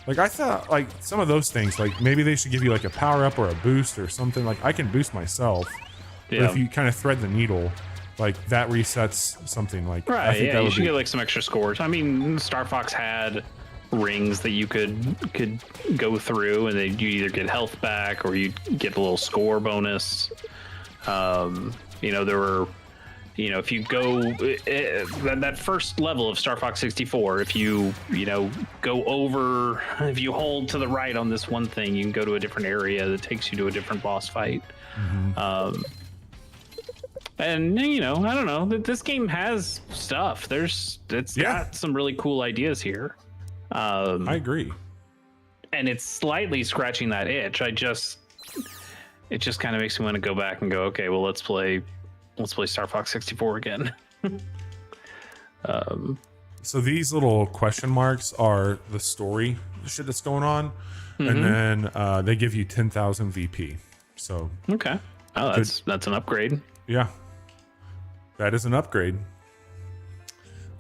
Like I thought, like some of those things, like maybe they should give you like a power up or a boost or something. Like I can boost myself, but if you kind of thread the needle, like that resets something. Like right, I think that you would should be... get like some extra scores. I mean, Star Fox had rings that you could go through, and you either get health back or you get a little score bonus. There were, if you go that first level of Star Fox 64, if you go over, if you hold to the right on this one thing, you can go to a different area that takes you to a different boss fight. Mm-hmm. And I don't know, this game has stuff. It's got some really cool ideas here. I agree. And it's slightly scratching that itch. It just kind of makes me want to go back and go, okay, well, let's play Star Fox 64 again. So these little question marks are the story shit that's going on, and then they give you 10,000 VP. So okay, that's an upgrade. Yeah, that is an upgrade.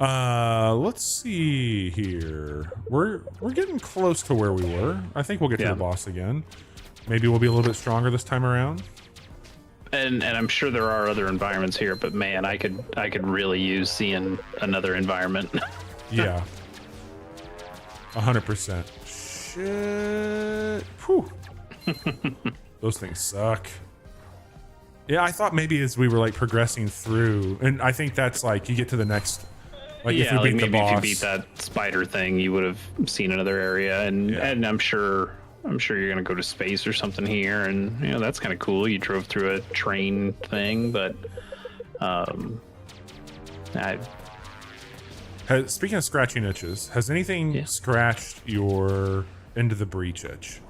Let's see here. We're getting close to where we were. I think we'll get to the boss again. Maybe we'll be a little bit stronger this time around. And I'm sure there are other environments here, but man, I could really use seeing another environment. Yeah. 100%. Shit. Whew. Those things suck. Yeah, I thought maybe as we were like progressing through, and I think that's like you get to the next, like yeah, if we beat the maybe boss. if you beat that spider thing, you would have seen another area, and I'm sure you're gonna go to space or something here, and that's kind of cool. You drove through a train thing, but Speaking of scratching itches, has anything scratched your Into the Breach itch?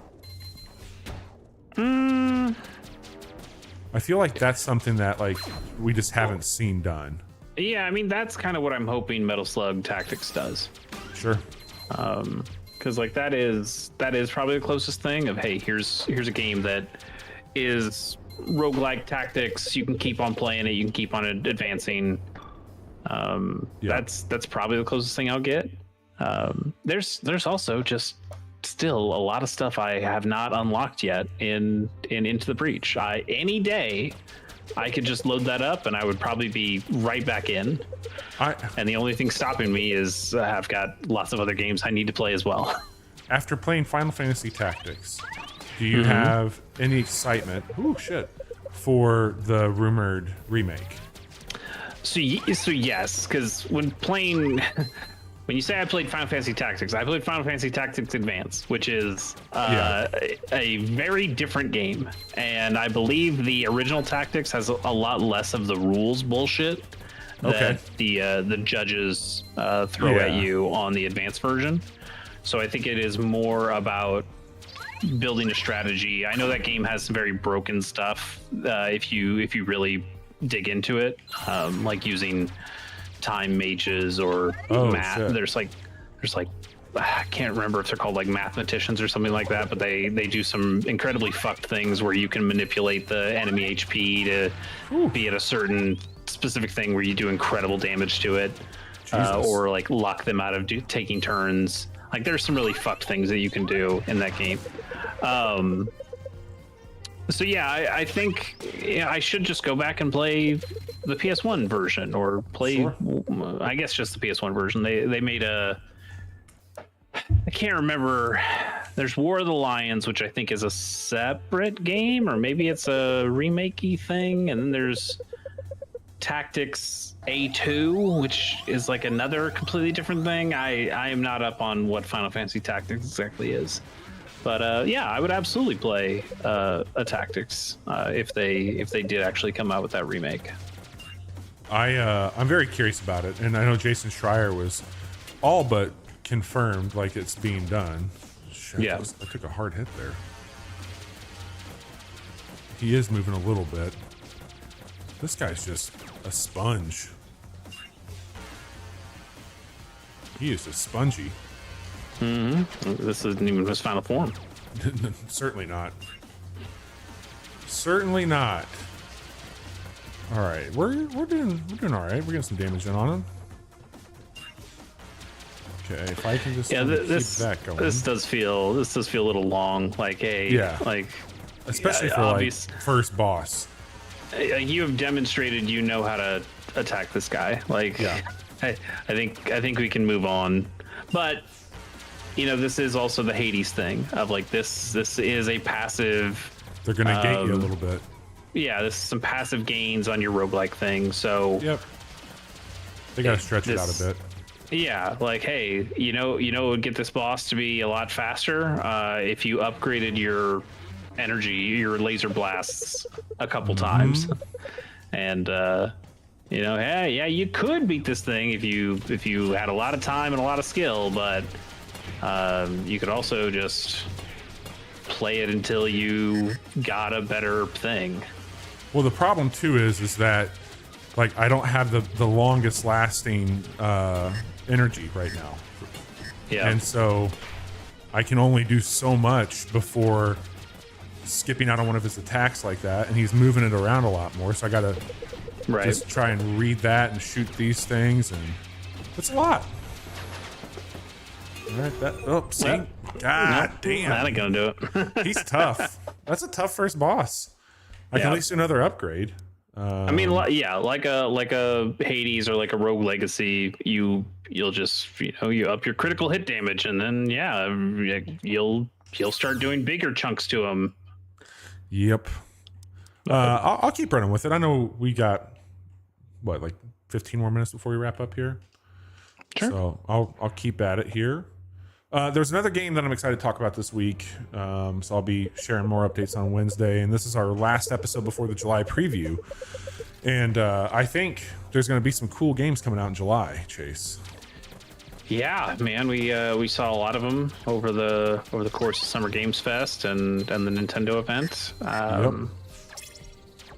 I feel like that's something that like we just haven't seen done. Yeah, I mean that's kind of what I'm hoping Metal Slug Tactics does. Sure. Because like that is probably the closest thing of, hey, here's a game that is roguelike tactics. You can keep on playing it. You can keep on advancing. That's probably the closest thing I'll get. There's also just still a lot of stuff I have not unlocked yet in Into the Breach. Any day I could just load that up and I would probably be right back in. And the only thing stopping me is I've got lots of other games I need to play as well. After playing Final Fantasy Tactics, do you have any excitement for the rumored remake? So yes, because when you say I played Final Fantasy Tactics, I played Final Fantasy Tactics Advance, which is a very different game. And I believe the original Tactics has a lot less of the rules bullshit that the judges throw at you on the Advanced version. So I think it is more about building a strategy. I know that game has some very broken stuff if you really dig into it, like using time mages or math. Shit. There's like I can't remember if they're called like mathematicians or something like that, but they do some incredibly fucked things where you can manipulate the enemy HP to be at a certain specific thing where you do incredible damage to it, or like lock them out of taking turns. Like there's some really fucked things that you can do in that game. So yeah, I think I should just go back and play the PS1 version, or play, I guess just the PS1 version. They made I can't remember. There's War of the Lions, which I think is a separate game, or maybe it's a remake-y thing. And then there's Tactics A2, which is like another completely different thing. I am not up on what Final Fantasy Tactics exactly is. But yeah, I would absolutely play a Tactics if they did actually come out with that remake. I'm very curious about it, and I know Jason Schreier was all but confirmed, like it's being done. Shit, yeah, I took a hard hit there. He is moving a little bit. This guy's just a sponge. He is just spongy. This isn't even his final form. Certainly not. Certainly not. All right, we're doing all right. We're getting some damage in on him. Okay, if I can just keep that going. This does feel a little long. Like especially for like first boss. You have demonstrated you know how to attack this guy. Like, I think we can move on, but. This is also the Hades thing of like this is a passive. They're gonna gate you a little bit. Yeah, this is some passive gains on your roguelike thing. So they gotta stretch it out a bit. Yeah, like hey, it would get this boss to be a lot faster if you upgraded your energy, your laser blasts a couple times, and hey, you could beat this thing if you had a lot of time and a lot of skill, but. You could also just play it until you got a better thing. Well, the problem too is that like I don't have the longest lasting energy right now. Yeah. And so I can only do so much before skipping out on one of his attacks like that, and he's moving it around a lot more. So I gotta just try and read that and shoot these things, and it's a lot. All right, see? God damn. That ain't gonna do it. He's tough. That's a tough first boss. I can at least do another upgrade. I mean, yeah, like a Hades or like a Rogue Legacy, you'll just you up your critical hit damage, and then you'll start doing bigger chunks to them. Yep. I'll keep running with it. I know we got like 15 more minutes before we wrap up here. Sure. So I'll keep at it here. There's another game that I'm excited to talk about this week. So I'll be sharing more updates on Wednesday. And this is our last episode before the July preview. And I think there's going to be some cool games coming out in July, Chase. Yeah, man, we saw a lot of them over the course of Summer Games Fest and the Nintendo event. Yep.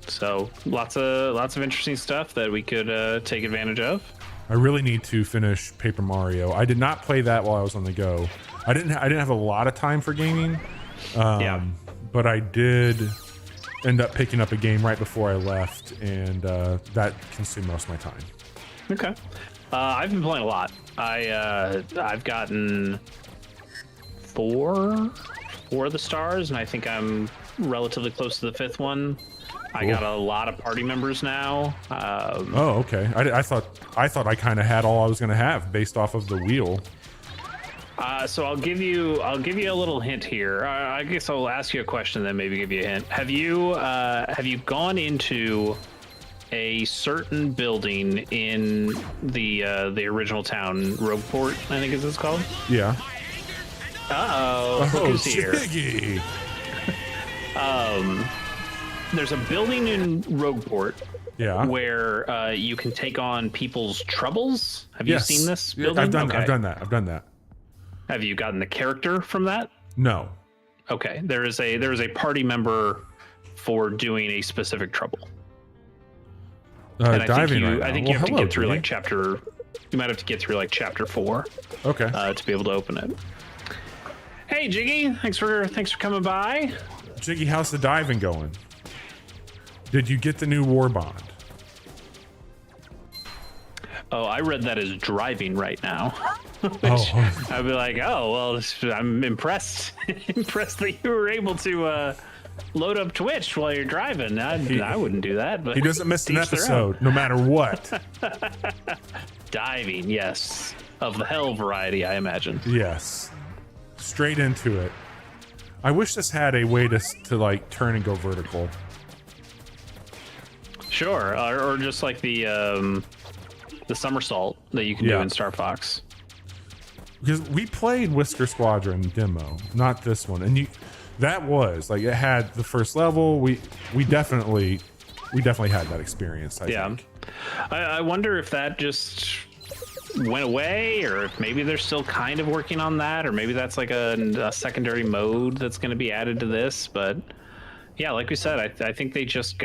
So lots of interesting stuff that we could take advantage of. I really need to finish Paper Mario. I did not play that while I was on the go. I didn't have a lot of time for gaming. But I did end up picking up a game right before I left, and that consumed most of my time. Okay. I've been playing a lot. I've gotten four of the stars, and I think I'm relatively close to the fifth one. I got a lot of party members now. Oh, okay. I thought I kind of had all I was going to have based off of the wheel. So I'll give you a little hint here. I guess I'll ask you a question, then maybe give you a hint. Have you gone into a certain building in the original town, Rogueport, I think is it's called? Yeah. Look who's here. Jiggy. There's a building in Rogueport, where you can take on people's troubles. Have you seen this building? I've done that. Have you gotten the character from that? No. Okay, there is a party member for doing a specific trouble. And I think you have to get through like chapter. You might have to get through like chapter 4. Okay. To be able to open it. Hey Jiggy, thanks for coming by. Jiggy, how's the diving going? Did you get the new war bond? Oh, I read that as driving right now. I'd be like, oh well, I'm impressed. Impressed that you were able to load up Twitch while you're driving. I wouldn't do that. But he doesn't miss an episode, no matter what. Diving, yes, of the hell variety, I imagine. Yes, straight into it. I wish this had a way to like turn and go vertical. Sure, or just like the somersault that you can do in Star Fox. Because we played Whisker Squadron demo, not this one, and that was like it had the first level. We definitely had that experience. I think. I wonder if that just went away, or if maybe they're still kind of working on that, or maybe that's like a secondary mode that's going to be added to this. But yeah, like we said, I think they just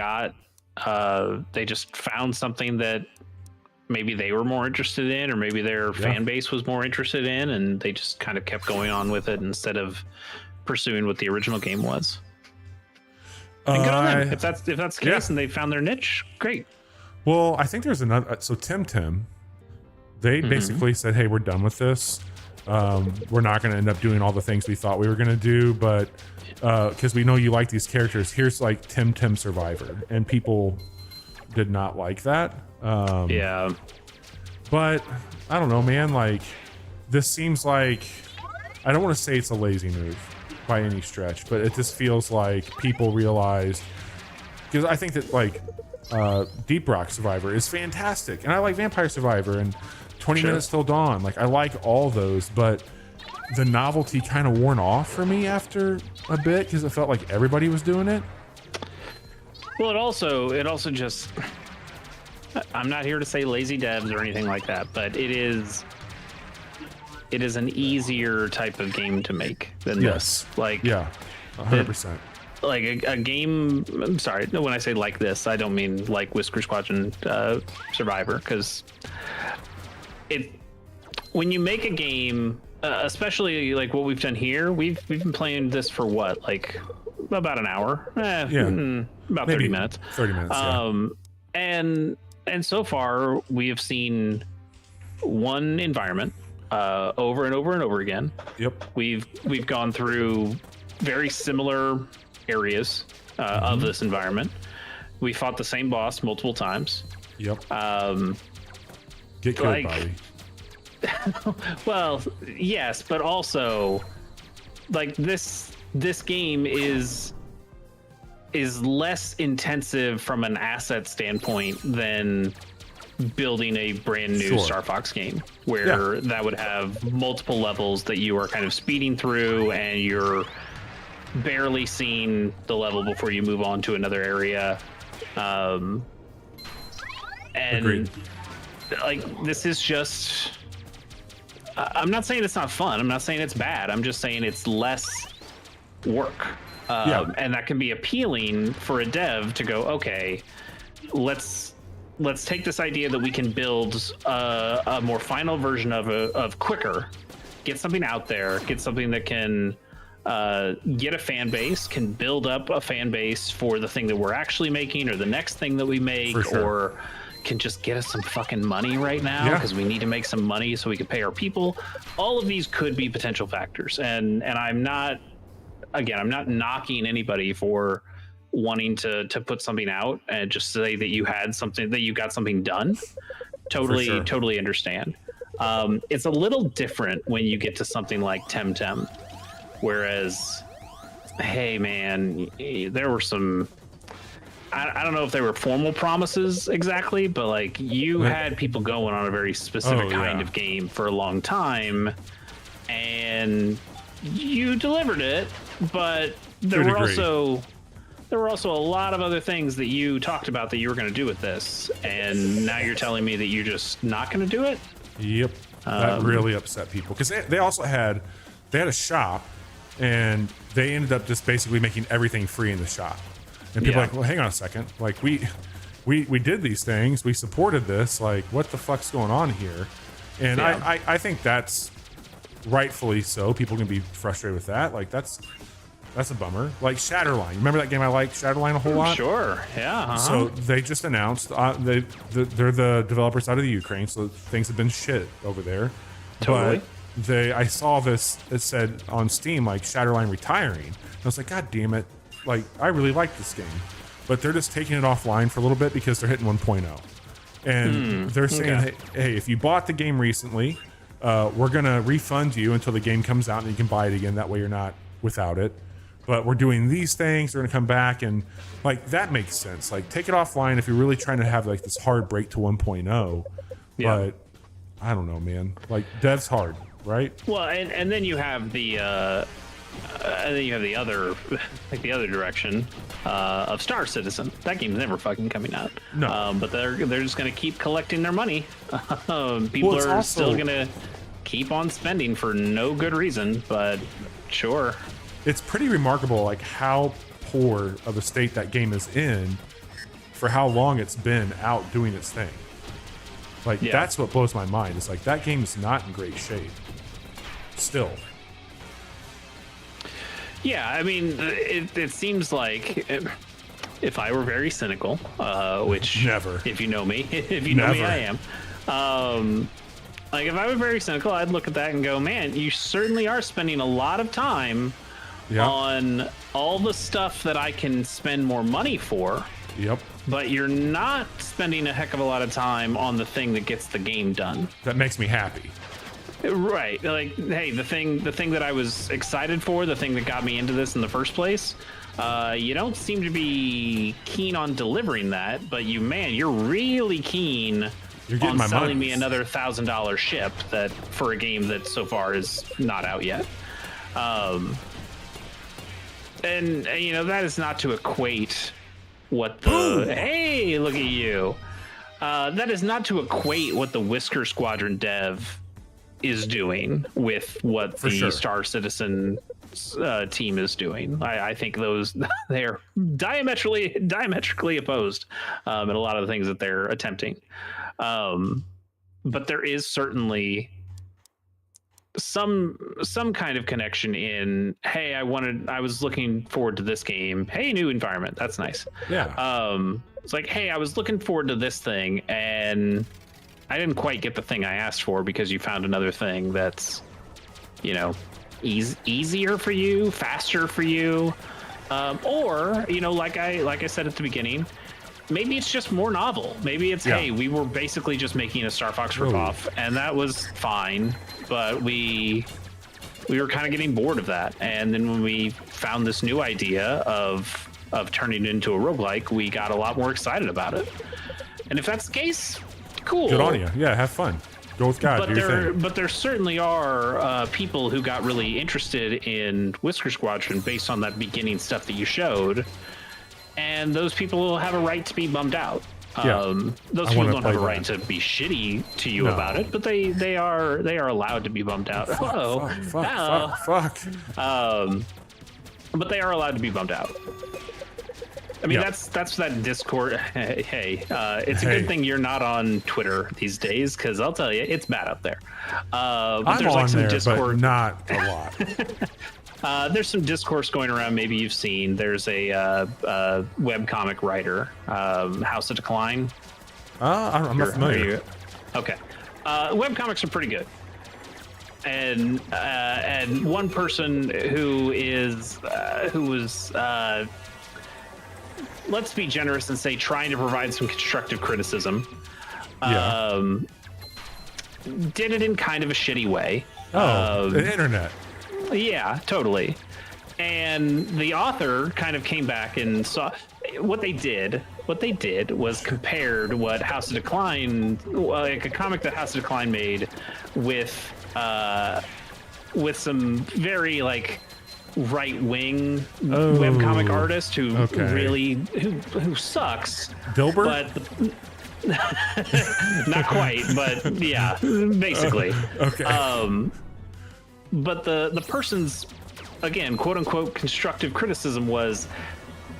found something that maybe they were more interested in, or maybe their fan base was more interested in, and they just kind of kept going on with it instead of pursuing what the original game was. And good on them. If that's the case and they found their niche, great. Well, I think there's another. So Tim, they basically said, "Hey, we're done with this. We're not going to end up doing all the things we thought we were going to do, but because we know you like these characters, here's like Tim Survivor," and people did not like that. But I don't know, man. Like, this seems like, I don't want to say it's a lazy move by any stretch, but it just feels like people realized, because I think that like Deep Rock Survivor is fantastic, and I like Vampire Survivor and 20 Minutes Till Dawn. Like, I like all those, but the novelty kind of worn off for me after a bit because it felt like everybody was doing it. Well, it also just, I'm not here to say lazy devs or anything like that, but it is an easier type of game to make than this. Like, 100%. Like a game. I'm sorry, when I say like this, I don't mean like Whisker Squadron Survivor, because when you make a game, especially like what we've done here, we've been playing this for what, like about an hour, about 30 minutes. 30 minutes. And so far we have seen one environment over and over and over again. Yep. We've gone through very similar areas of this environment. We fought the same boss multiple times. Yep. Get killed, Bobby. Well, yes, but also, like, this game is less intensive from an asset standpoint than building a brand new Star Fox game, where that would have multiple levels that you are kind of speeding through, and you're barely seeing the level before you move on to another area. And Agreed. Like, this is just, I'm not saying it's not fun. I'm not saying it's bad. I'm just saying it's less work. And that can be appealing for a dev to go, okay, let's take this idea that we can build a more final version of quicker, get something out there, get something that can get a fan base, can build up a fan base for the thing that we're actually making or the next thing that we make, or can just get us some fucking money right now because we need to make some money so we can pay our people. All of these could be potential factors, and I'm not knocking anybody for wanting to put something out and just say that you had something, that you got something done. Totally understand. It's a little different when you get to something like Temtem, whereas, hey man, there were some, I don't know if they were formal promises exactly, but like, you had people going on a very specific kind of game for a long time, and you delivered it, but there were also a lot of other things that you talked about that you were going to do with this, and now you're telling me that you're just not going to do it? Yep. That really upset people, because they also had a shop, and they ended up just basically making everything free in the shop. And people are like, well, hang on a second. Like, we did these things. We supported this. Like, what the fuck's going on here? And I think that's rightfully so. People can be frustrated with that. Like, that's a bummer. Like Shatterline. Remember that game I liked, Shatterline, a whole lot? Sure, yeah. So they just announced they're the developers out of the Ukraine, so things have been shit over there. Totally. But I saw this, it said on Steam, like, Shatterline retiring. And I was like, God damn it. Like, I really like this game. But they're just taking it offline for a little bit because they're hitting 1.0. And they're saying, hey, if you bought the game recently, we're going to refund you until the game comes out and you can buy it again. That way you're not without it. But we're doing these things. They're going to come back. And, like, that makes sense. Like, take it offline if you're really trying to have, like, this hard break to 1.0. Yeah. But I don't know, man. Like, dev's hard, right? Well, and then you have the other, like, the other direction of Star Citizen. That game's never fucking coming out. No. But they're just going to keep collecting their money. People are also still going to keep on spending for no good reason, but sure. It's pretty remarkable, like, how poor of a state that game is in for how long it's been out doing its thing. Like, that's what blows my mind. It's like, that game is not in great shape still. Yeah, I mean, it seems like, if I were very cynical, which never, if you know me, I am. Like, if I were very cynical, I'd look at that and go, man, you certainly are spending a lot of time on all the stuff that I can spend more money for. Yep. But you're not spending a heck of a lot of time on the thing that gets the game done. That makes me happy. Right. Like, hey, the thing that I was excited for, the thing that got me into this in the first place, you don't seem to be keen on delivering that, but you're really keen on selling me another $1,000 ship that for a game that so far is not out yet. And you know, that is not to equate what the hey, look at you. That is not to equate what the Whisker Squadron dev is doing with what the Star Citizen team is doing. I think they're diametrically opposed in a lot of the things that they're attempting. But there is certainly some kind of connection in, hey, I was looking forward to this game. Hey, new environment. That's nice. Yeah. It's like, hey, I was looking forward to this thing and I didn't quite get the thing I asked for because you found another thing that's, you know, easier for you, faster for you. Or, you know, like I said at the beginning, maybe it's just more novel. Maybe it's, hey, we were basically just making a Star Fox ripoff, and that was fine, but we were kind of getting bored of that. And then when we found this new idea of turning it into a roguelike, we got a lot more excited about it. And if that's the case, cool. Good on you. Yeah, have fun. Go with God. But there certainly are people who got really interested in Whisker Squadron based on that beginning stuff that you showed. And those people have a right to be bummed out. Those people don't have a right to be shitty to you about it, but they are allowed to be bummed out. Fuck. But they are allowed to be bummed out. I mean, that's that Discord. Hey, it's a good thing you're not on Twitter these days, because I'll tell you, it's bad up there. I'm there's like some there, Discord, but not a lot. There's some discourse going around. Maybe you've seen. There's a webcomic writer, House of Decline. I'm not familiar. Okay, webcomics are pretty good. And one person who was let's be generous and say trying to provide some constructive criticism, did it in kind of a shitty way. The internet. Yeah, totally. And the author kind of came back and saw what they did. What they did was compared what House of Decline, like a comic that House of Decline made, with some very like right-wing webcomic artist who really who sucks. Dilbert? But not quite, but yeah, basically. Okay. But the person's, again, quote unquote constructive criticism was,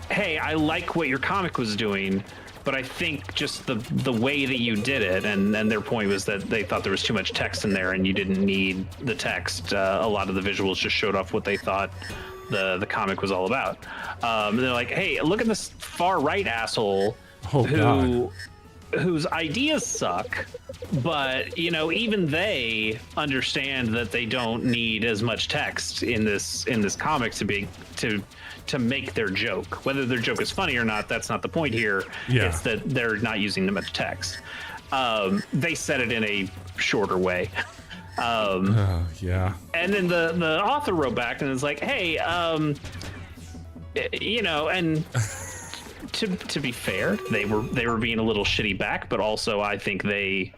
hey, I like what your comic was doing, but I think just the way that you did it, and their point was that they thought there was too much text in there and you didn't need the text. A lot of the visuals just showed off what they thought the comic was all about. And they're like, hey, look at this far right asshole whose ideas suck, but you know, even they understand that they don't need as much text in this comic to make their joke. Whether their joke is funny or not, that's not the point here. It's that they're not using that much text. They said it in a shorter way. And then the author wrote back and was like, hey, you know, and to be fair, they were being a little shitty back, but also I think they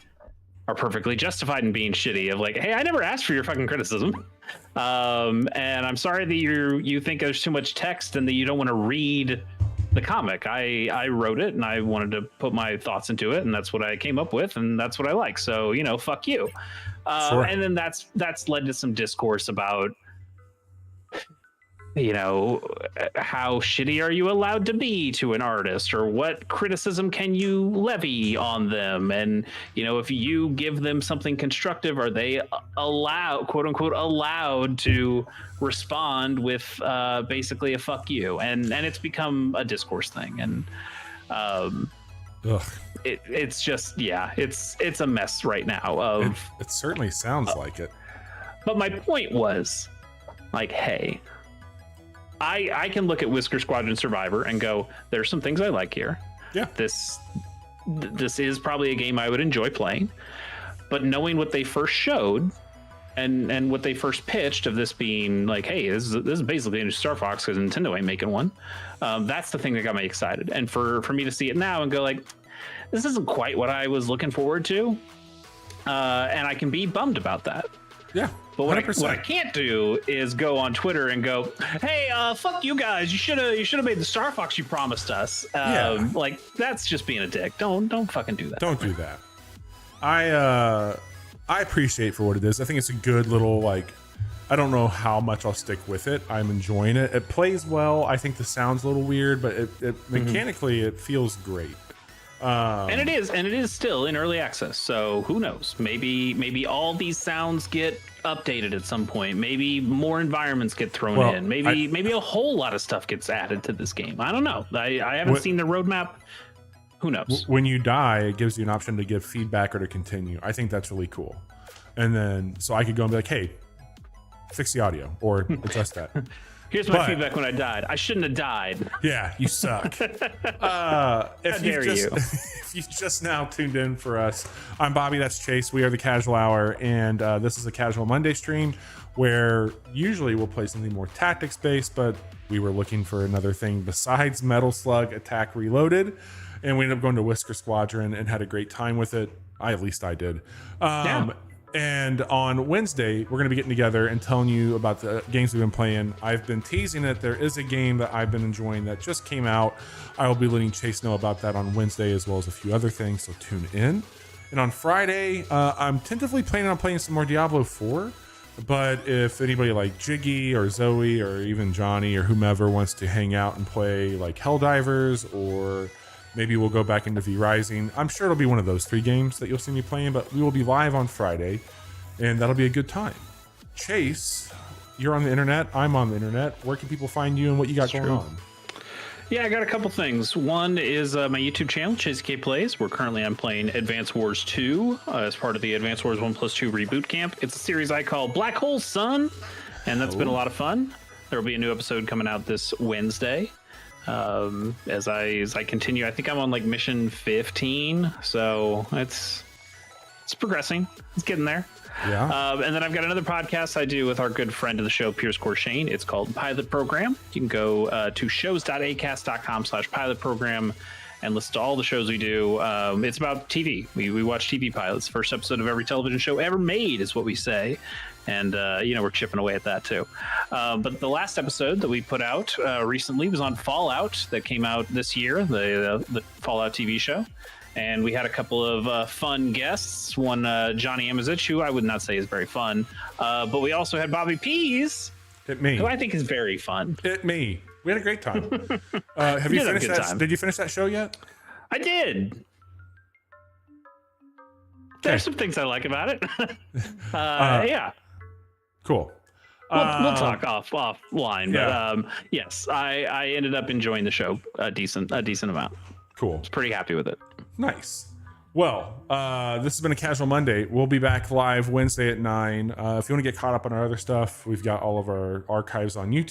are perfectly justified in being shitty of like, hey, I never asked for your fucking criticism. And I'm sorry that you think there's too much text and that you don't want to read the comic. I wrote it and I wanted to put my thoughts into it, and that's what I came up with, and that's what I like. So, you know, fuck you. Sure. And then that's led to some discourse about, you know, how shitty are you allowed to be to an artist, or what criticism can you levy on them? And, you know, if you give them something constructive, are they allowed, quote unquote, allowed to respond with basically a fuck you? And it's become a discourse thing. And it's just, it's a mess right now. It certainly sounds like it. But my point was, like, hey, I can look at Whisker Squadron Survivor and go, there's some things I like here. Yeah. This is probably a game I would enjoy playing. But knowing what they first showed and what they first pitched of this being like, hey, this is basically a new Star Fox because Nintendo ain't making one. That's the thing that got me excited. And for me to see it now and go like, this isn't quite what I was looking forward to. And I can be bummed about that. Yeah. But what I can't do is go on Twitter and go, hey, fuck you guys. You should have made the Star Fox you promised us. Like, that's just being a dick. Don't fucking do that. Don't do that. I appreciate for what it is. I think it's a good little, like, I don't know how much I'll stick with it. I'm enjoying it. It plays well. I think the sound's a little weird, but it mechanically it feels great. And it is still in early access, so who knows? Maybe all these sounds get updated at some point. Maybe more environments get thrown in. Maybe a whole lot of stuff gets added to this game. I don't know. I haven't seen the roadmap. Who knows? When you die, it gives you an option to give feedback or to continue. I think that's really cool. And then so I could go and be like, hey, fix the audio or adjust that. Here's my feedback when I died. I shouldn't have died. Yeah, you suck. If you just now tuned in for us, I'm Bobby, that's Chase. We are the Casual Hour, and this is a Casual Monday stream where usually we'll play something more tactics based, but we were looking for another thing besides Metal Slug Attack Reloaded, and we ended up going to Whisker Squadron and had a great time with it. At least I did. And on Wednesday, we're going to be getting together and telling you about the games we've been playing. I've been teasing it. There is a game that I've been enjoying that just came out. I will be letting Chase know about that on Wednesday, as well as a few other things, so tune in. And on Friday, I'm tentatively planning on playing some more Diablo 4. But if anybody like Jiggy or Zoe or even Johnny or whomever wants to hang out and play like Helldivers, or maybe we'll go back into V Rising, I'm sure it'll be one of those 3 games that you'll see me playing, but we will be live on Friday, and that'll be a good time. Chase, you're on the internet. I'm on the internet. Where can people find you and what you got going on? Yeah, I got a couple things. One is my YouTube channel, Chase K Plays, where currently I'm playing Advance Wars 2 as part of the Advance Wars 1+2 reboot camp. It's a series I call Black Hole Sun, and that's been a lot of fun. There will be a new episode coming out this Wednesday. As I continue, I think I'm on like mission 15, so it's progressing. It's getting there. Yeah. And then I've got another podcast I do with our good friend of the show, Piers Corshane. It's called Pilot Program. You can go to shows.acast.com/pilot program and listen to all the shows we do. It's about TV. We watch TV pilots. First episode of every television show ever made is what we say. And, we're chipping away at that, too. But the last episode that we put out recently was on Fallout that came out this year, the Fallout TV show. And we had a couple of fun guests. One, Johnny Amazich, who I would not say is very fun. But we also had Bobby Pease, who I think is very fun. We had a great time. Have you finished that? Did you finish that show yet? I did. There's some things I like about it. Yeah. Cool. We'll talk offline, but yes, I ended up enjoying the show a decent amount. Cool. I was pretty happy with it. Nice. Well, this has been a Casual Monday. We'll be back live Wednesday at 9. If you want to get caught up on our other stuff, we've got all of our archives on YouTube.